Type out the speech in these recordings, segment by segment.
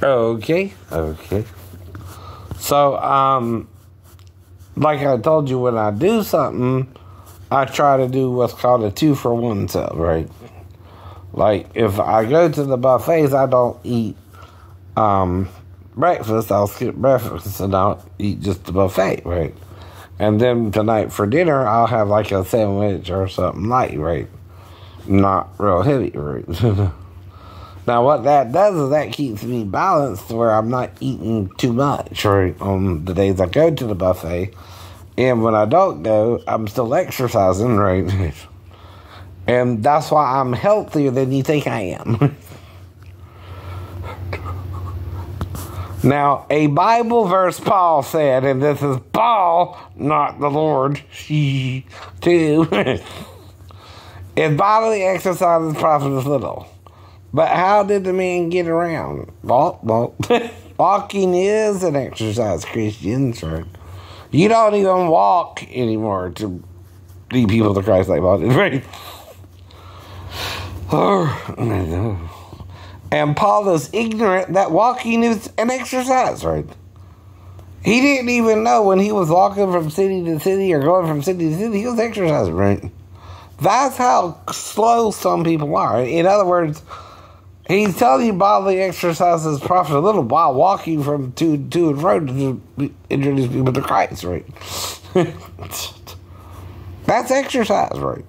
Okay. So, like I told you, when I do something, I try to do what's called a 2-for-1 sale, right? Like, if I go to the buffets, I don't eat breakfast. I'll skip breakfast and I'll eat just the buffet, right? And then tonight for dinner, I'll have like a sandwich or something light, right? Not real heavy, right? Now, what that does is that keeps me balanced where I'm not eating too much, right, on the days I go to the buffet. And when I don't go, I'm still exercising, right? And that's why I'm healthier than you think I am. Now, a Bible verse Paul said, and this is Paul, not the Lord, too, if bodily exercise is profiteth little. But how did the man get around? Walking is an exercise, Christians, right? You don't even walk anymore to lead people to Christ like Paul did, right? And Paul is ignorant that walking is an exercise, right? He didn't even know when he was walking from city to city or going from city to city, he was exercising, right? That's how slow some people are. In other words, he's telling you bodily exercise is profit a little while walking from to and fro to introduce people to Christ, right? That's exercise, right?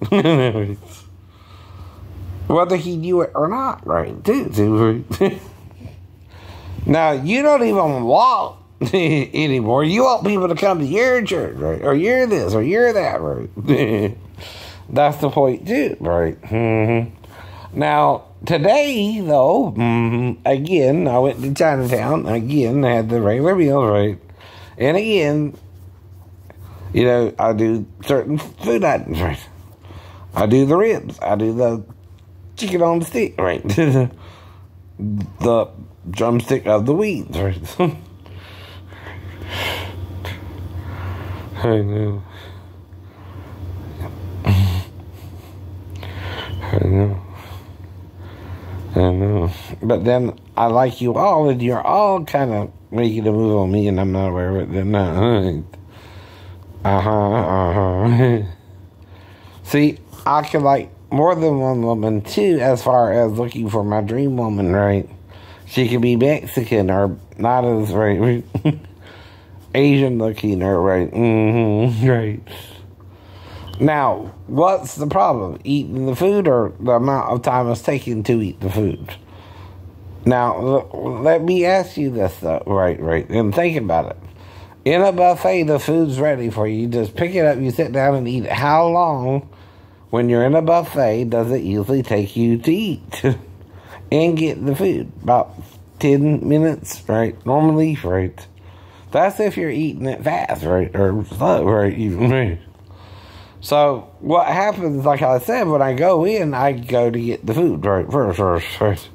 Whether he knew it or not, right? Too, right? Now, you don't even walk anymore. You want people to come to your church, right? Or you're this, or you're that, right? That's the point, too, right? Now, today, though, again, I went to Chinatown. Again, I had the regular meal, right? And again, you know, I do certain food items, right? I do the ribs. I do the chicken on the stick, right? The drumstick of the weeds, right? I know. But then I like you all, and you're all kind of making a move on me, and I'm not aware of it. Then, See, I can like more than one woman, too, as far as looking for my dream woman, right? She could be Mexican or not as, right? Asian looking or, right? Right. Now, what's the problem? Eating the food or the amount of time it's taking to eat the food? Now, let me ask you this, though, right, and think about it. In a buffet, the food's ready for you. You just pick it up, you sit down and eat it. How long, when you're in a buffet, does it usually take you to eat and get the food? About 10 minutes, right? Normally, right? That's if you're eating it fast, right? Or slow, right? Even, right? So, what happens, like I said, when I go in, I go to get the food, right? First.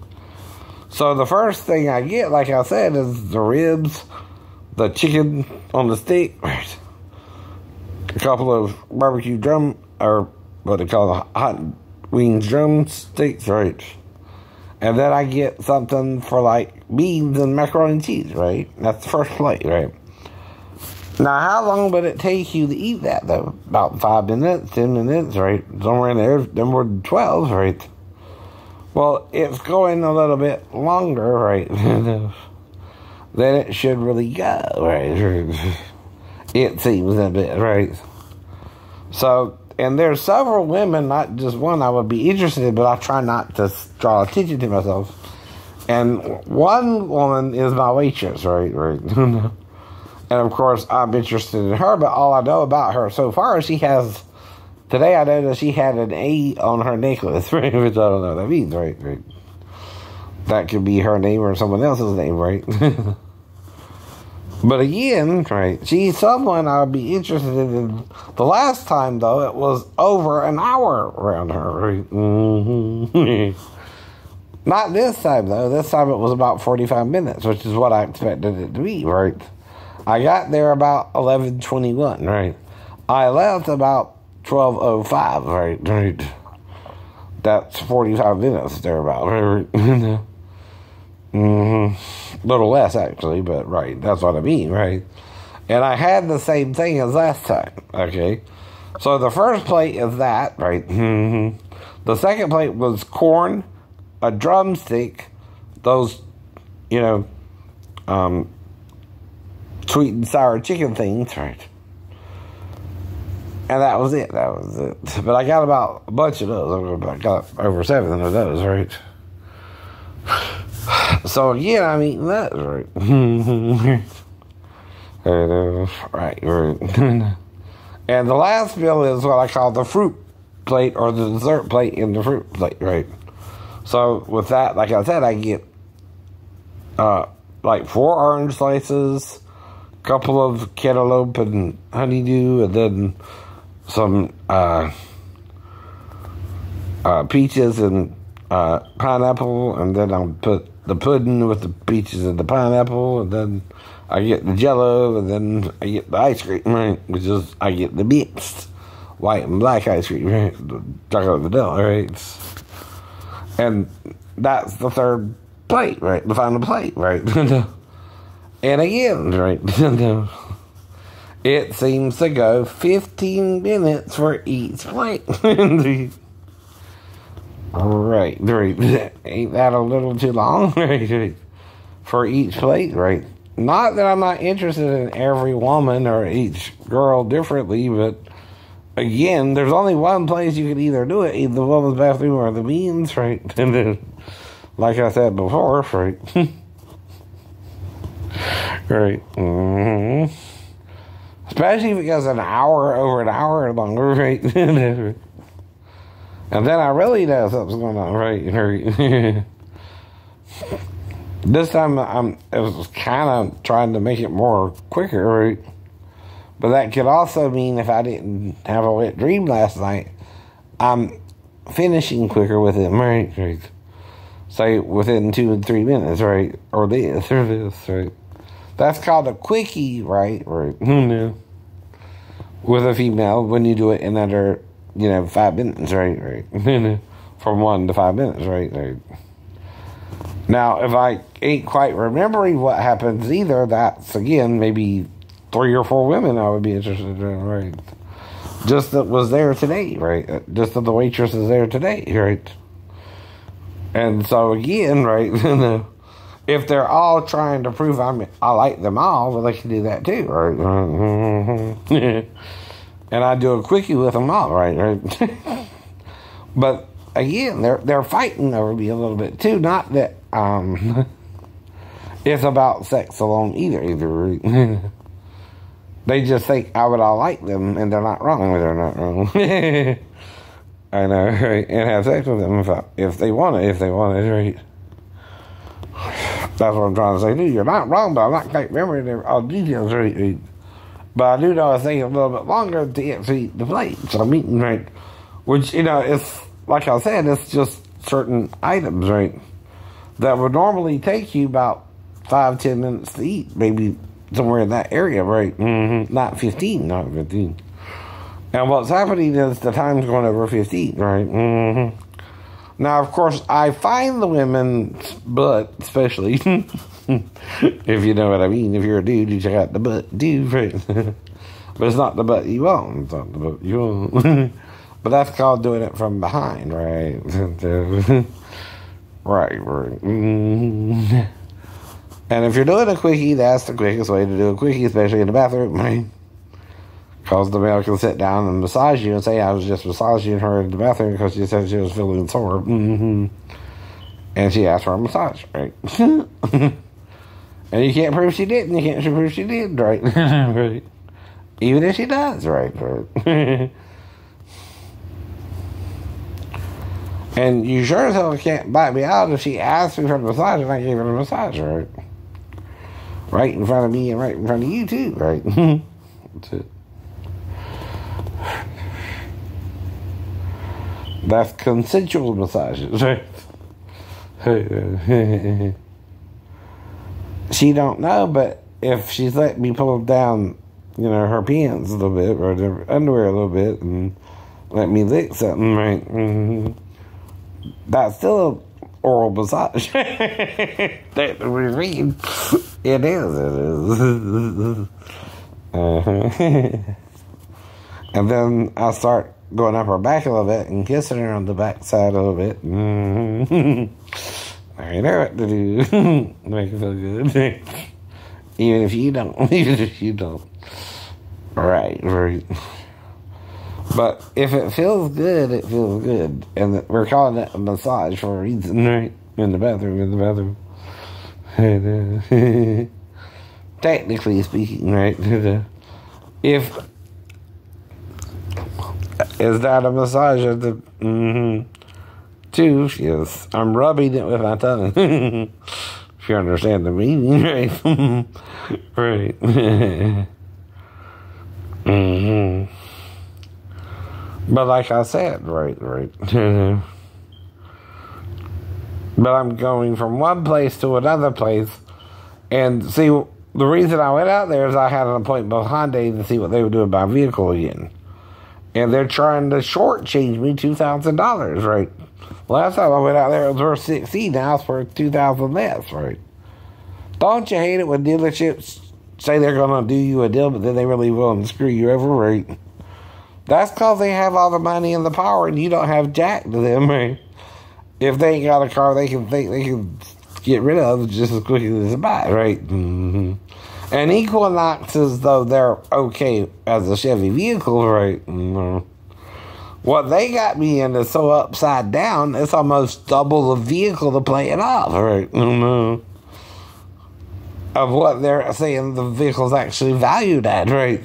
So, the first thing I get, like I said, is the ribs, the chicken on the stick, right? A couple of barbecue or what they call hot wings drumsticks, right? And then I get something for, like, beans and macaroni and cheese, right? That's the first plate, right? Now, how long would it take you to eat that, though? About 5 minutes, 10 minutes, right? Somewhere in there, no more than 12, right? Well, it's going a little bit longer, right? Then it should really go, right? It seems a bit, right? So, and there's several women, not just one, I would be interested in, but I try not to draw attention to myself. And one woman is my waitress, right? And, of course, I'm interested in her, but all I know about her so far is today I know that she had an A on her necklace, right? Which I don't know what that means, right? That could be her name or someone else's name, right? But again, right, she's someone I'll be interested in. The last time, though, it was over an hour around her, right? Not this time, though. This time it was about 45 minutes, which is what I expected it to be, right? I got there about 11:21, right? I left about 12:05, right? That's 45 minutes thereabout, right? A little less, actually, but right, that's what I mean, right? And I had the same thing as last time, okay? So the first plate is that, right? The second plate was corn, a drumstick, those, sweet and sour chicken things, right? And that was it. But I got about a bunch of those. I got over 7 of those, right? So again, I'm eating that, right? Right. And the last meal is what I call the fruit plate or the dessert plate in the fruit plate, right? So with that, like I said, I get like 4 orange slices, a couple of cantaloupe and honeydew, and then some peaches and pineapple, and then I'll put the pudding with the peaches and the pineapple, and then I get the jello, and then I get the ice cream, right? Which is, I get the mixed white and black ice cream, right? The chocolate vanilla, right? And that's the third plate, right? The final plate, right? And again, right? It seems to go 15 minutes for each plate. Right. Ain't that a little too long, right? For each plate, right? Not that I'm not interested in every woman or each girl differently, but again, there's only one place you can either do it, either the woman's bathroom or the men's, right? And then, like I said before, right? Right. Especially if it goes over an hour or longer, right? And then I really know something's going on, right? This time I was kind of trying to make it more quicker, right? But that could also mean if I didn't have a wet dream last night, I'm finishing quicker with it, right? Say within 2 and 3 minutes, right? Or this, right? That's called a quickie, right? Right. With a female, when you do it in under, 5 minutes, right? From 1 to 5 minutes, right? Now, if I ain't quite remembering what happens either, that's, again, maybe 3 or 4 women I would be interested in, right? Just that was there today, right? Just that the waitress is there today, right? And so, again, right, if they're all trying to prove I like them all, well, they can do that too, right? And I do a quickie with them all, right? But again, they're fighting over me a little bit too. Not that it's about sex alone either. They just think I would all like them, and they're not wrong. They're not wrong. I know, right? And have sex with them if they want it, right? That's what I'm trying to say, dude. You're not wrong, but I'm not quite remembering all the details, right? But I do know it's taking a little bit longer to get to eat the plate. So I'm eating, right? Which, it's, like I said, it's just certain items, right? That would normally take you about 5-10 minutes to eat. Maybe somewhere in that area, right? Not 15. And what's happening is the time's going over 15, right? Now, of course, I find the women's butt, especially, if you know what I mean. If you're a dude, you check out the butt, dude, right? But it's not the butt you want. It's not the butt you want. But that's called doing it from behind, right? Right. And if you're doing a quickie, that's the quickest way to do a quickie, especially in the bathroom, right? Because the male can sit down and massage you and say, I was just massaging her in the bathroom because she said she was feeling sore. And she asked for a massage, right? And you can't prove she didn't. You can't prove she did, right? Right. Even if she does, right? And you sure as hell can't bite me out if she asked me for a massage and I gave her a massage, right? Right in front of me and right in front of you, too, right? That's it. That's consensual massages, right? She don't know, but if she's let me pull down, her pants a little bit, or her underwear a little bit, and let me lick something, right? That's still oral massage. That we read. It is. And then I start going up her back a little bit and kissing her on the back side a little bit. I know what to do. Make it feel good. Even if you don't. Even if you don't. Right. But if it feels good, it feels good. And we're calling it a massage for a reason, right? In the bathroom. Technically speaking, right? If is that a massage of the tooth? Yes, I'm rubbing it with my tongue. If you understand the meaning, right? Right. But like I said, right. But I'm going from one place to another place. And see, the reason I went out there is I had an appointment with Honda to see what they would do with my vehicle again. And they're trying to shortchange me $2,000, right? Last time I went out there, it was worth $16. Now it's worth $2,000 less, right? Don't you hate it when dealerships say they're going to do you a deal, but then they really will and screw you over, right? That's because they have all the money and the power, and you don't have jack to them, right? If they ain't got a car they can get rid of just as quickly as they buy, right? And Equinoxes, though they're okay as a Chevy vehicle, right? What they got me in is so upside down, it's almost double the vehicle to play it off, right? Of what they're saying the vehicle's actually valued at, right?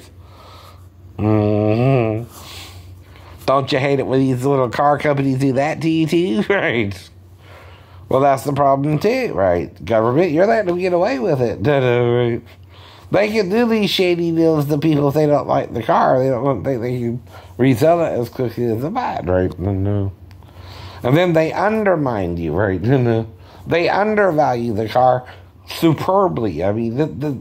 Don't you hate it when these little car companies do that to you too, right? Well, that's the problem too, right? Government, you're letting them get away with it, right? They can do these shady deals to people if they don't like the car. They don't think they can resell it as quickly as they buy it, right? And then they undermine you, right? They undervalue the car superbly. I mean,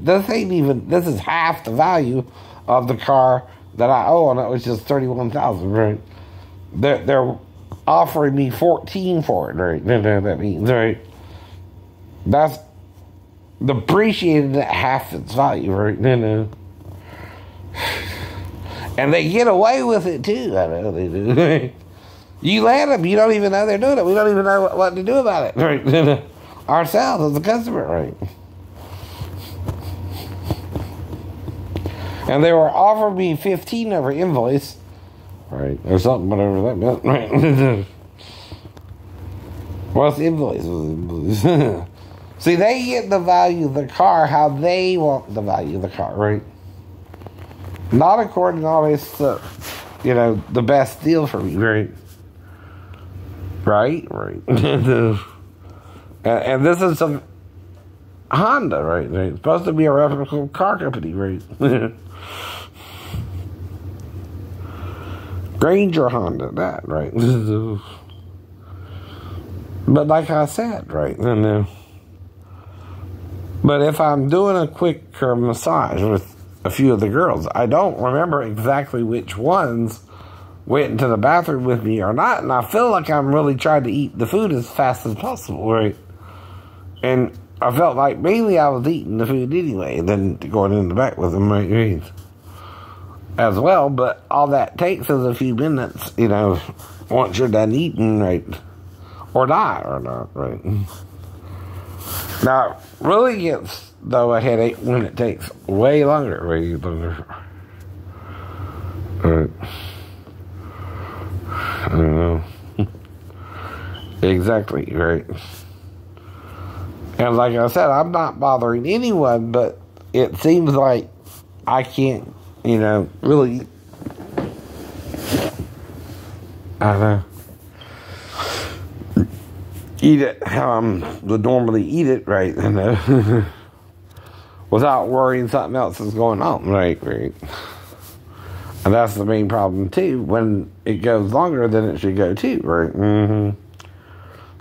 this ain't even, this is half the value of the car that I own. It was just $31,000, right? They're offering me $14,000 for it, right? That means, right? That's depreciated at half its value, right? And they get away with it too. I know they do. You let them, you don't even know they're doing it. We don't even know what to do about it, right? Ourselves as a customer, right? And they were offering me $15 over invoice, right? Or something, whatever that meant, right? What's the invoice? See, they get the value of the car how they want the value of the car, right? Not according to always to, the best deal for me, right? Right. And this is some Honda, right? It's supposed to be a reputable car company, right? Grainger Honda, that, right? But like I said, right? But if I'm doing a quick massage with a few of the girls, I don't remember exactly which ones went into the bathroom with me or not, and I feel like I'm really trying to eat the food as fast as possible, right? And I felt like mainly I was eating the food anyway, and then going in the back with them, right? As well, but all that takes is a few minutes, once you're done eating, right? Or not, right? Now, it really gets, though, a headache when it takes way longer, Right. I don't know. Exactly, right? And like I said, I'm not bothering anyone, but it seems like I can't, really, I don't know, eat it how I would normally eat it, right? Without worrying something else is going on, right? And that's the main problem too. When it goes longer than it should go too, right?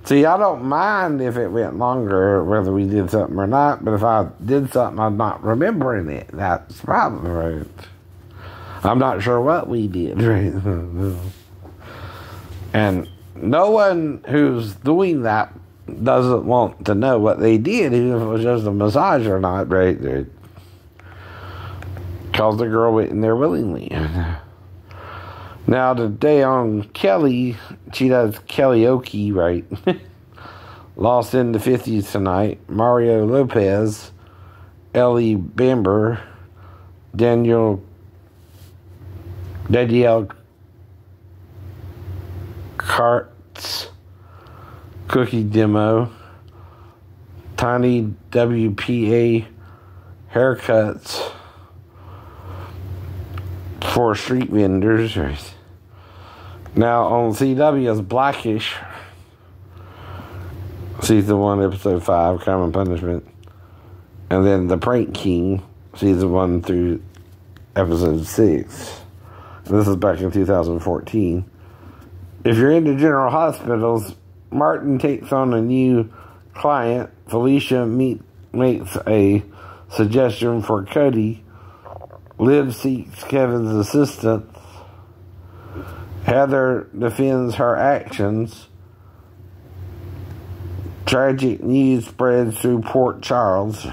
See, I don't mind if it went longer, whether we did something or not. But if I did something, I'm not remembering it. That's the problem, right? I'm not sure what we did, right? And no one who's doing that doesn't want to know what they did, even if it was just a massage or not, right? Because the girl went in there willingly. Now, today on Kelly, she does karaoke, right? Lost in the 50s tonight. Mario Lopez, Ellie Bamber, Danielle Carts, Cookie Demo, Tiny WPA Haircuts for street vendors. Now on CW's Blackish, Season 1, Episode 5, Crime and Punishment. And then The Prank King, Season 1 through Episode 6. And this is back in 2014. If you're into General Hospitals, Martin takes on a new client. Felicia makes a suggestion for Cody. Liv seeks Kevin's assistance. Heather defends her actions. Tragic news spreads through Port Charles.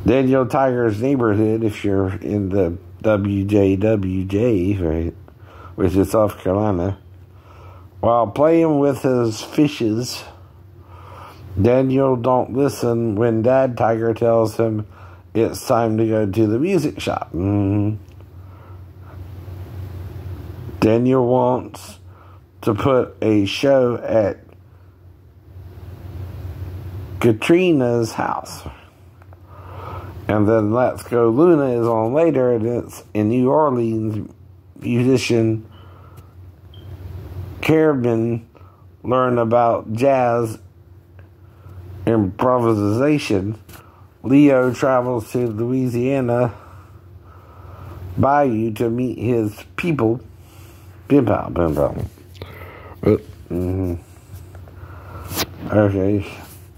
Daniel Tiger's Neighborhood, if you're in the WJWJ, right, which is South Carolina. While playing with his fishes, Daniel don't listen when Dad Tiger tells him it's time to go to the music shop. Daniel wants to put a show at Katrina's house. And then Let's Go Luna is on later, and it's in New Orleans. Musician Carabin learn about jazz improvisation. Leo travels to Louisiana Bayou to meet his people. Okay.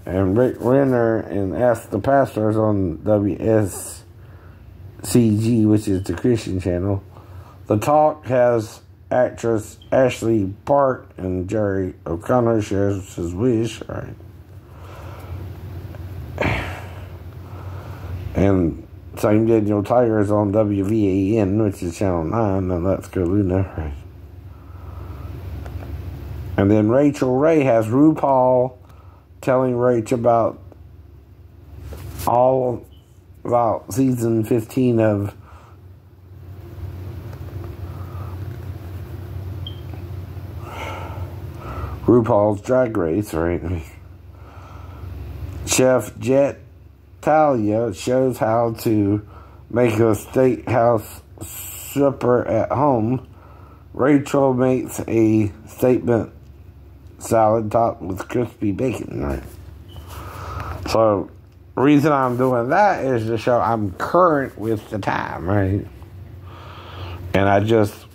And Rick Renner and Ask the Pastors on WSCG, which is the Christian channel. The Talk has actress Ashley Park and Jerry O'Connor shares his wish. All right. And same Daniel Tiger's on WVAN, which is Channel 9, and Let's Go Luna. Right. And then Rachel Ray has RuPaul telling Rach about season 15 of RuPaul's Drag Race, right? Chef Jet Talia shows how to make a steakhouse supper at home. Rachel makes a statement salad topped with crispy bacon, right? So, the reason I'm doing that is to show I'm current with the time, right? And I just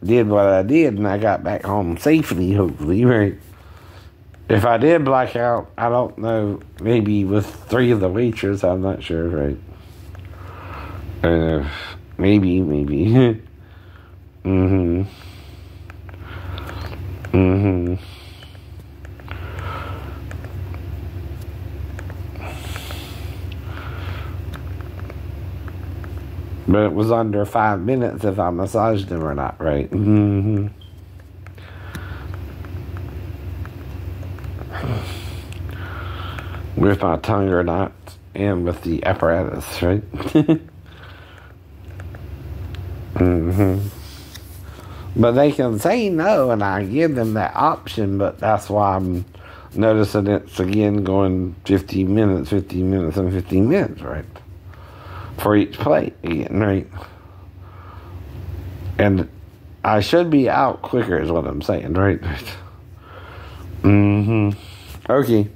did what I did, and I got back home safely, hopefully, right? If I did black out, I don't know, maybe with 3 of the waiters, I'm not sure, right? Maybe. But it was under 5 minutes if I massaged them or not, right? With my tongue or not, and with the apparatus, right? But they can say no, and I give them that option, but that's why I'm noticing it's again going 15 minutes, 15 minutes, and 15 minutes, right? For each plate again, right? And I should be out quicker is what I'm saying, right? Okay.